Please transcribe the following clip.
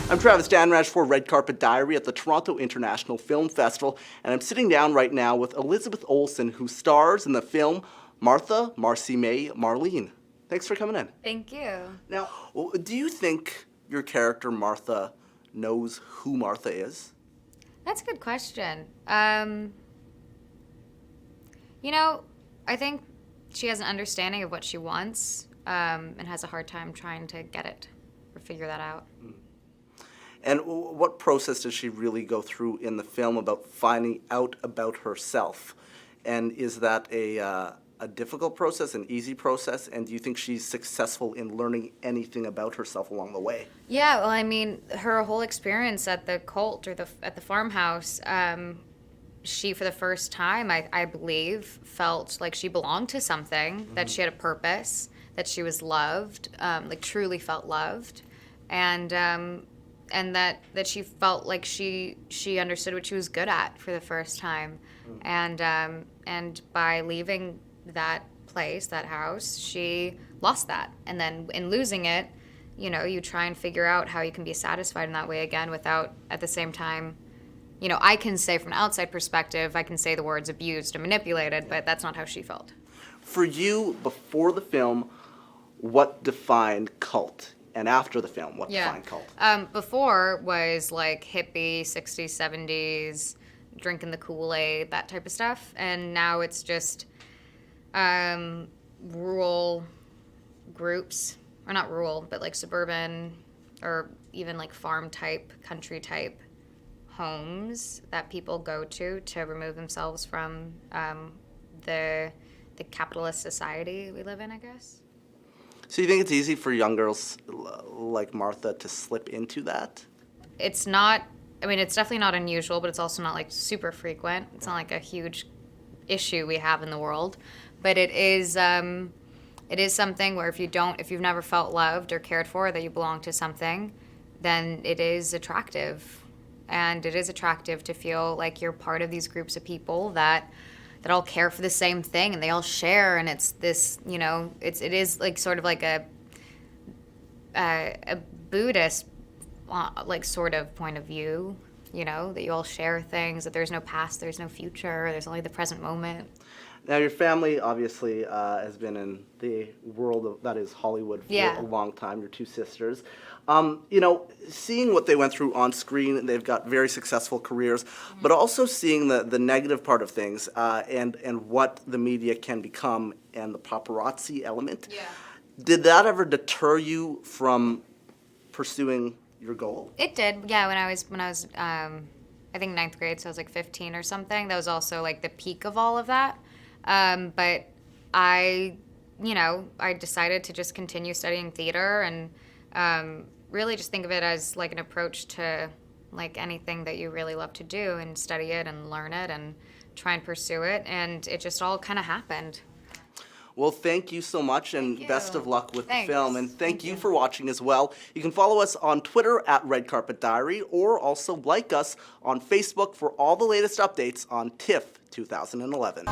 I'm Travis Danraj for Red Carpet Diary at the Toronto International Film Festival, and I'm sitting down right now with Elizabeth Olsen, who stars in the film Martha, Marcy May, Marlene. Thanks for coming in. Thank you. Now, do you think your character Martha knows who Martha is? That's a good question. You know, I think she has an understanding of what she wants and has a hard time trying to get it or figure that out. And what process does she really go through in the film about finding out about herself? And is that a difficult process, an easy process? And do you think she's successful in learning anything about herself along the way? Yeah, well, I mean, her whole experience at the cult or at the farmhouse, she, for the first time, I believe, felt like she belonged to something, that she had a purpose, that she was loved, like truly felt loved, and that she felt like she understood what she was good at for the first time, and by leaving that place, that house, she lost that, and then in losing it, you know, you try and figure out how you can be satisfied in that way again without at the same time. You know, I can say from an outside perspective, I can say the words abused and manipulated, but that's not how she felt. For you, before the film, what defined cult? And after the film, what defined cult? Before was like hippie, 60s, 70s, drinking the Kool-Aid, that type of stuff. And now it's just rural groups, or not rural, but like suburban or even like farm type, country type homes that people go to remove themselves from the capitalist society we live in, I guess. So you think it's easy for young girls like Martha to slip into that? It's not, I mean, it's definitely not unusual, but it's also not like super frequent. It's not like a huge issue we have in the world. But it is something where if you've never felt loved or cared for, that you belong to something, then it is attractive. And it is attractive to feel like you're part of these groups of people that all care for the same thing and they all share, and it's this, you know, it is like sort of like a Buddhist like sort of point of view, you know, that you all share things, that there's no past, there's no future, there's only the present moment. Now, your family obviously has been in the world that is Hollywood for a long time, your two sisters. You know, seeing what they went through on screen, they've got very successful careers, but also seeing the negative part of things and what the media can become and the paparazzi element. Yeah. Did that ever deter you from pursuing your goal? It did, yeah. When I was I think 9th grade, so I was like 15 or something. That was also like the peak of all of that. But I decided to just continue studying theater and really just think of it as like an approach to like anything that you really love to do, and study it and learn it and try and pursue it. And it just all kind of happened. Well, thank you so much, and best of luck with the film. And thank you for watching as well. You can follow us on Twitter at Red Carpet Diary, or also like us on Facebook for all the latest updates on TIFF 2011.